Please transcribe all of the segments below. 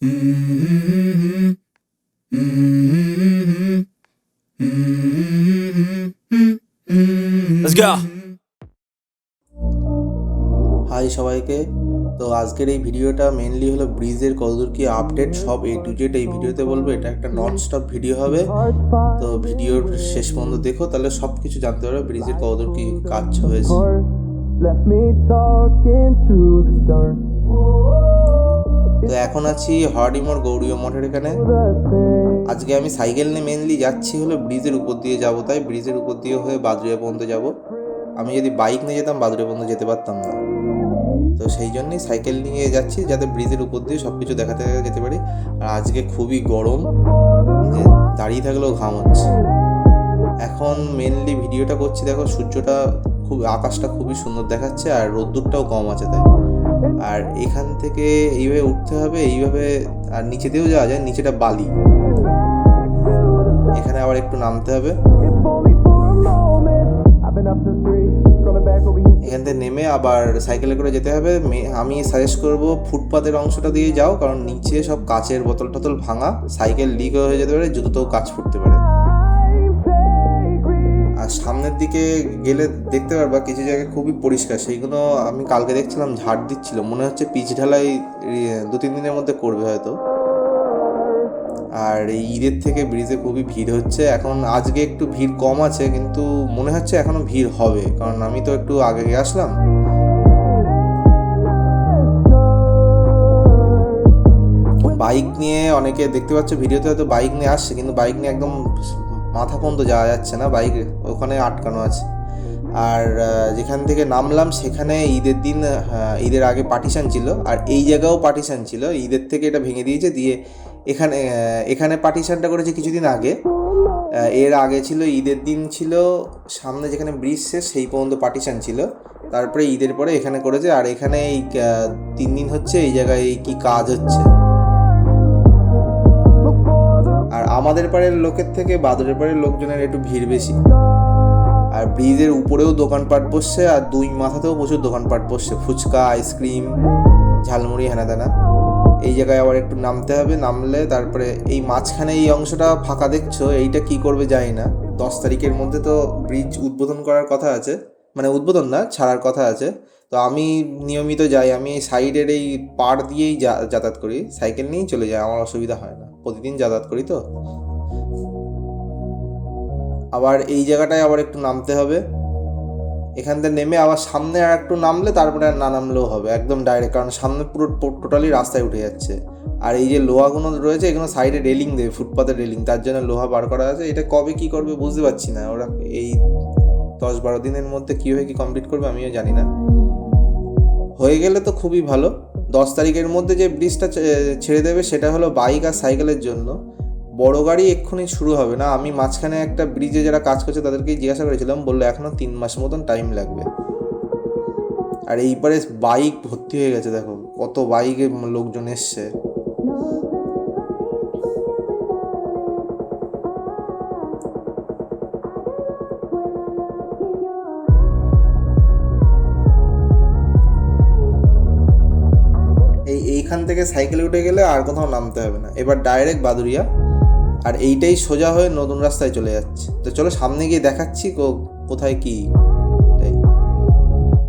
Let's go. High সবাইকে। তো আজকের এই ভিডিওটা মেনলি হলো ব্রিজের কতদূর কি আপডেট সব A to Z এই ভিডিওতে বলবো। এটা একটা নন স্টপ ভিডিও হবে, তো ভিডিওর শেষ পর্যন্ত দেখো, তাহলে সব কিছু জানতে পারবে ব্রিজের কতদূর কি কাজ হয়েছে। তো এখন আছি হরিমোর গৌরীয় মঠের এখানে। আজকে আমি সাইকেল নিয়ে মেনলি যাচ্ছি হলো ব্রিজের উপর দিয়ে যাব, তাই ব্রিজের উপর দিয়ে হয়ে বাদুড়িয়া পর্যন্ত যাব। আমি যদি বাইক নিয়ে যেতাম বাদুড়িয়া পর্যন্ত যেতে পারতাম না, তো সেই জন্যই সাইকেল নিয়ে যাচ্ছি যাতে ব্রিজের উপর দিয়ে সব কিছু দেখাতে যেতে পারি। আর আজকে খুবই গরম, যে দাঁড়িয়ে থাকলেও ঘাম হচ্ছে। এখন মেনলি ভিডিওটা করছি, দেখো সূর্যটা খুব, আকাশটা খুবই সুন্দর দেখাচ্ছে আর রোদ্দুরটাও কম আছে তাই। আর এখান থেকে এইভাবে উঠতে হবে, এইভাবে, আর নিচে দিয়েও যাওয়া যায়, নিচেটা বালি, এখানে আবার একটু নামতে হবে। এখান থেকে নেমে আবার সাইকেলে করে যেতে হবে। আমি সাজেস্ট করব ফুটপাতের অংশটা দিয়ে যাও, কারণ নিচে সব কাচের বোতল টোতল ভাঙা, সাইকেল লিক হয়ে যেতে পারে, জুতোতেও কাচ ফুটতে পারে। আর সামনের দিকে গেলে দেখতে পারবা কিছু জায়গায় খুবই পরিষ্কার, সেইগুলো আমি কালকে দেখছিলাম ঝাড় দিচ্ছিল, মনে হচ্ছে পিচ ঢালাই 2-3 দিনের মধ্যে করবে হয়তো। আর এই ঈদের থেকে ব্রিজে খুবই ভিড় হচ্ছে এখন। আজকে একটু ভিড় কম আছে, কিন্তু মনে হচ্ছে এখনো ভিড় হবে, কারণ আমি তো একটু আগে আসলাম। বাইক নিয়ে অনেকে দেখতে পাচ্ছ ভিডিওতে হয়তো বাইক নিয়ে আসছে, কিন্তু বাইক নিয়ে একদম মাথা পর্যন্ত যাওয়া যাচ্ছে না, বাইক ওখানে আটকানো আছে। আর যেখান থেকে নামলাম সেখানে ঈদের দিন, ঈদের আগে পার্টিশান ছিল, আর এই জায়গাও পার্টিশান ছিল। ঈদের থেকে এটা ভেঙে দিয়েছে, দিয়ে এখানে পার্টিশানটা করেছে কিছুদিন আগে। এর আগে ছিল ঈদের দিন ছিল সামনে যেখানে ব্রিজ শেষ সেই পর্যন্ত পার্টিশান ছিল, তারপরে ঈদের পরে এখানে করেছে। আর এখানে এই 3 দিন হচ্ছে এই জায়গায় এই কি কাজ হচ্ছে। আর আমাদের পাড়ের লোকের থেকে বাদুড়ের পাড়ের লোকজনের একটু ভিড় বেশি। আর ব্রিজের উপরেও দোকানপাট বসছে, আর দুই মাথাতেও প্রচুর দোকানপাট বসছে, ফুচকা, আইসক্রিম, ঝালমুড়ি, হেনা তেনা। এই জায়গায় আবার একটু নামতে হবে, নামলে তারপরে এই মাঝখানে এই অংশটা ফাঁকা দেখছো, এইটা কি করবে জানি না। 10 তারিখের মধ্যে তো ব্রিজ উদ্বোধন করার কথা আছে, মানে উদ্বোধন না, ছাড়ার কথা আছে। তো আমি নিয়মিত যাই, আমি এই সাইডের এই পাড় দিয়েই যাতায়াত করি, সাইকেল নিয়েই চলে যাই, আমার অসুবিধা হয় না, প্রতিদিন যাতায়াত করি তো। আবার এই জায়গাটায় আবার একটু নামতে হবে, এখান থেকে নেমে আবার সামনে আর একটু নামলে তারপরে আর না নামলেও হবে, একদম ডাইরেক্ট, কারণ সামনে পুরো টোটালি রাস্তায় উঠে যাচ্ছে। আর এই যে লোহাগুলো রয়েছে এগুলো সাইডে রেলিং দেবে, ফুটপাতের রেলিং, তার জন্য লোহা বার করা আছে। এটা কবে কি করবে বুঝতে পারছি না, ওরা এই 10-12 দিনের মধ্যে কীভাবে কি কমপ্লিট করবে আমিও জানি না। হয়ে গেলে তো খুবই ভালো। 10 তারিখের মধ্যে যে ব্রিজটা ছেড়ে দেবে সেটা হলো বাইক আর সাইকেলের জন্য, বড় গাড়ি এক্ষুনি শুরু হবে না। আমি মাঝখানে একটা ব্রিজে যারা কাজ করছে তাদেরকেই জিজ্ঞাসা করেছিলাম, বললো এখনও 3 মাস মতন টাইম লাগবে। আর এইবারে বাইক ভর্তি হয়ে গেছে, দেখো কত বাইকে লোকজন এসছে। এইখান থেকে সাইকেলে উঠে গেলে আর কোথাও নামতে হবে না, এবার ডাইরেক্ট বাদুড়িয়া। আর এইটাই সোজা হয়ে নতুন রাস্তায় চলে যাচ্ছে। তো চলো সামনে গিয়ে দেখাচ্ছি কোথায় কি,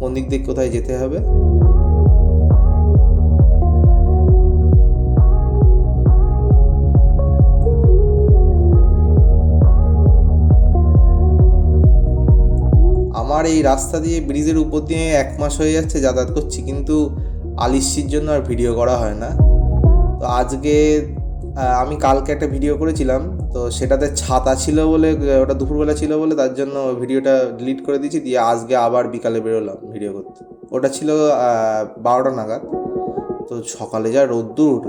কোন দিক দিয়ে কোথায় যেতে হবে। আমার এই রাস্তা দিয়ে ব্রিজের উপর দিয়ে 1 মাস হয়ে যাচ্ছে যাতায়াত করছি, কিন্তু আলিস্যির জন্য আর ভিডিও করা হয় না। তো আজকে আমি কালকে একটা ভিডিও করেছিলাম, তো সেটাতে ছাতা ছিল বলে, ওটা দুপুরবেলা ছিল বলে তার জন্য ভিডিওটা ডিলিট করে দিয়েছি, দিয়ে আজকে আবার বিকালে বেরোলাম ভিডিও করতে। ওটা ছিল 12টা নাগাদ। তো সকালে যা রোদ্দুর,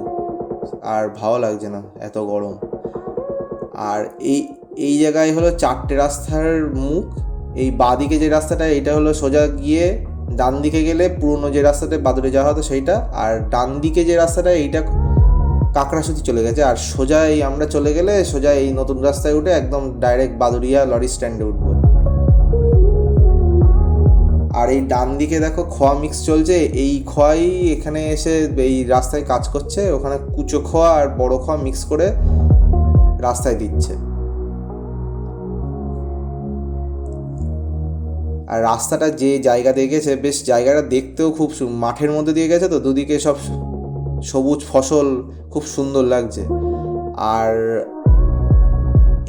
আর ভালো লাগছে না, এত গরম। আর এই জায়গায় হলো 4টে রাস্তার মুখ। এই বাঁদিকে যে রাস্তাটা, এইটা হলো সোজা গিয়ে ডান দিকে গেলে পুরনো যে রাস্তাটা বাদুড়ে যাওয়া হতো সেইটা, আর ডান দিকে যে রাস্তাটা এইটা কাকড়াসুতি চলে গেছে। আর সোজা এই আমরা চলে গেলে সোজা এই নতুন রাস্তায় উঠে একদম ডাইরেক্ট বাদুড়িয়া লরি স্ট্যান্ডে উঠবো। আর এই ডান দিকে দেখো খোয়া মিক্স চলছে, এই খোয়াই এখানে এসে এই রাস্তায় কাজ করছে, ওখানে কুচো খোয়া আর বড় খোয়া মিক্স করে রাস্তায় দিচ্ছে। আর রাস্তাটা যে জায়গা দিয়ে গেছে, বেশ জায়গাটা দেখতেও খুব মাঠের মধ্যে দিয়ে গেছে, তো দুদিকে সব সবুজ ফসল, খুব সুন্দর লাগছে। আর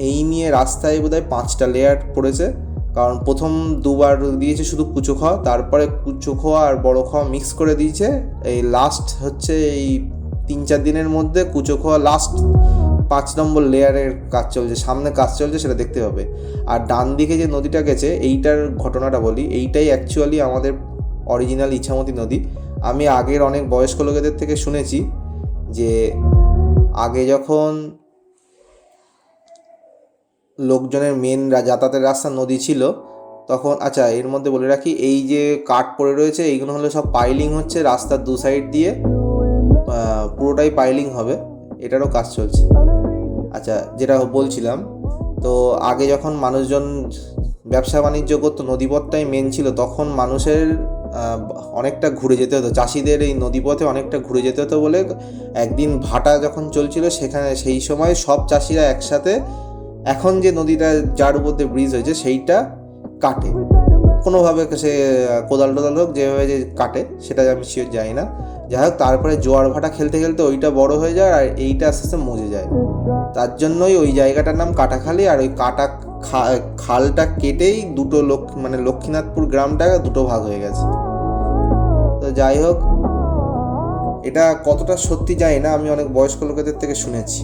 এই নিয়ে রাস্তায় বোধহয় 5টা লেয়ার পড়েছে, কারণ প্রথম দুবার দিয়েছে শুধু কুচো খাওয়া, তারপরে কুচো খাওয়া আর বড় খাওয়া মিক্স করে দিয়েছে। এই লাস্ট হচ্ছে এই 3-4 দিনের মধ্যে কুচো খাওয়া লাস্ট 5 নম্বর লেয়ারের কাজ চলছে, সামনে কাজ চলছে, সেটা দেখতে হবে। আর ডান দিকে যে নদীটা গেছে, এইটার ঘটনাটা বলি, এইটাই অ্যাকচুয়ালি আমাদের অরিজিনাল ইছামতি নদী। আমি আগের অনেক বয়স্ক লোকেদের থেকে শুনেছি যে আগে যখন লোকজনের মেন যাতায়াতের রাস্তা নদী ছিল তখন, আচ্ছা এর মধ্যে বলে রাখি, এই যে কাঠ পড়ে রয়েছে এইগুলো হলো সব পাইলিং হচ্ছে রাস্তার 2 সাইড দিয়ে, পুরোটাই পাইলিং হবে, এটারও কাজ চলছে। আচ্ছা, যেটা বলছিলাম, তো আগে যখন মানুষজন ব্যবসা বাণিজ্য করতো, নদীপথটাই মেন ছিল, তখন মানুষের অনেকটা ঘুরে যেতে হতো, চাষিদের এই নদীপথে অনেকটা ঘুরে যেতে হতো বলে একদিন ভাটা যখন চলছিল সেখানে, সেই সময় সব চাষিরা একসাথে এখন যে নদীটা যার উপর দিয়ে ব্রিজ হয়েছে সেইটা কাটে, কোনোভাবে সে কোদাল টোদাল হোক, যেভাবে যে কাটে সেটা আমি শিওর জানি না। যাই হোক, তারপরে জোয়ার ভাটা খেলতে খেলতে ওইটা বড় হয়ে যায় আর এইটা আস্তে আস্তে মজে যায়, তার জন্যই ওই জায়গাটার নাম কাটাখালি। আর ওই খালটা কেটেই দুটো মানে লক্ষ্মীনাথপুর গ্রামটা দুটো ভাগ হয়ে গেছে। তো যাই হোক, এটা কতটা সত্যি জানি না, আমি অনেক বয়স্ক লোকেদের থেকে শুনেছি।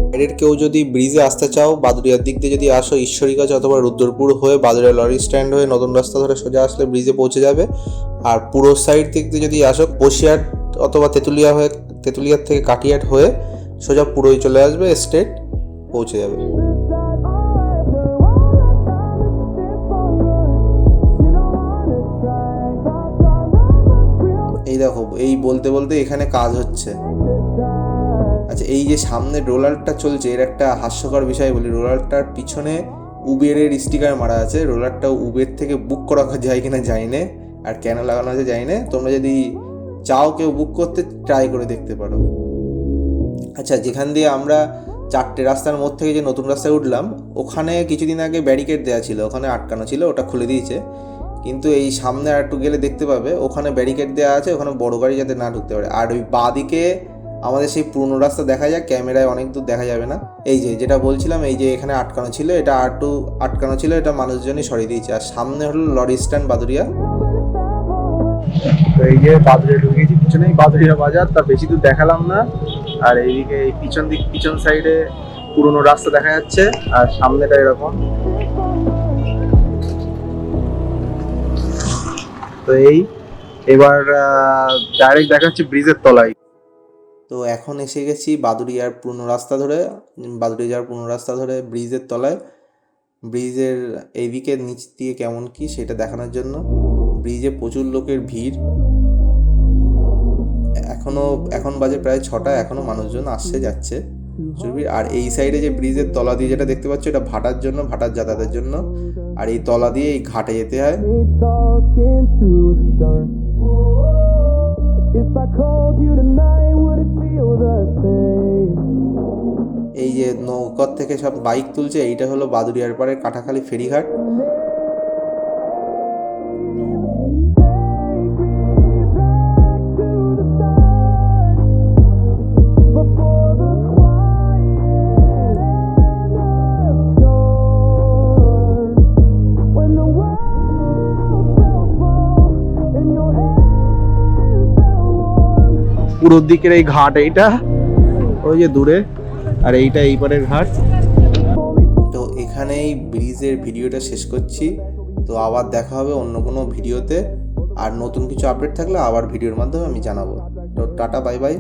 বাইরের কেউ যদি ব্রিজে আসতে চাও, বাদুড়িয়ার দিক দিয়ে যদি আসো, ঈশ্বরীগঞ্জ অথবা রুদ্রপুর হয়ে বাদুড়িয়া লরি স্ট্যান্ড হয়ে নতুন রাস্তা ধরে সোজা আসলে ব্রিজে পৌঁছে যাবে। আর পুরো সাইড দিক দিয়ে যদি আসো, বসিরহাট অথবা তেঁতুলিয়ার থেকে কাটিয়াট হয়ে সোজা পুরোই চলে আসবে, স্ট্রেট পৌঁছে যাবে। এই দেখো, এই বলতে বলতে এখানে কাজ হচ্ছে। আচ্ছা, এই যে সামনে রোলারটা চলছে, এর একটা হাস্যকর বিষয় বলি, রোলারটার পিছনে উবেরের স্টিকার মারা আছে। রোলারটা উবের থেকে বুক করা যায় কিনা জানি না, আর কেন লাগানো আছে জানি না, তোমরা যদি চাও কেউ বুক করতে, ট্রাই করে দেখতে পারো। আচ্ছা, যেখান দিয়ে আমরা 4টে রাস্তার মোড় থেকে যে নতুন রাস্তায় উঠলাম, ওখানে কিছুদিন আগে ব্যারিকেড দেওয়া ছিল, ওখানে আটকানো ছিল, ওটা খুলে দিয়েছে। কিন্তু এই সামনে আর একটু গেলে দেখতে পাবে ওখানে ব্যারিকেড দেওয়া আছে, ওখানে বড় গাড়ি যাতে না ঢুকতে পারে। আর ওই বাঁদিকে আমাদের সেই পুরনো রাস্তা দেখা যায়, ক্যামেরায় অনেক দূর দেখা যাবে না। এই যেটা বলছিলাম, এই যে এখানে আটকানো ছিল, এটা একটু আটকানো ছিল, এটা মানুষজনই সরিয়ে দিয়েছে। আর সামনে হলো লরি স্ট্যান্ড বাদুড়িয়া। তো এই যে বাদুড়িয়া ঢুকেছি, পিছনেই বাদুড়িয়া বাজার, তা বেশি দূর দেখালাম না। আর এইদিকে এই পিছন সাইডে পুরনো রাস্তা দেখা যাচ্ছে, আর সামনেটা এরকম। তো এবার ডাইরেক্ট দেখা যাচ্ছে ব্রিজের তলায়। তো এখন এসে গেছি বাদুড়িয়ার পুরনো রাস্তা ধরে ব্রিজের তলায়। ব্রিজের এইদিকে নিচ দিয়ে কেমন কি সেটা দেখানোর জন্য। ব্রিজে প্রচুর লোকের ভিড়, এখন বাজে প্রায় 6টা, এখনও মানুষজন আসছে যাচ্ছে। আর এই সাইডে যে ব্রিজের তলা দিয়ে যেটা দেখতে পাচ্ছ, এটা ভাটার যাতায়াতের জন্য। আর এই তলা দিয়ে এই ঘাটে যেতে হয়। এই যে নৌকার থেকে সব বাইক তুলছে, এইটা হলো বাদুড়িয়ার পাড়ের কাটাখালি ফেরিঘাট। পুরো দিকের এই ঘাট, এইটা ওই যে দূরে, আর এইটা এই পারের ঘাট। তো এখানেই ব্রিজের ভিডিওটা শেষ করছি। তো আবার দেখা হবে অন্য কোনো ভিডিওতে, আর নতুন কিছু আপডেট থাকলে আবার ভিডিওর মাধ্যমে আমি জানাবো। তো টাটা, বাই বাই।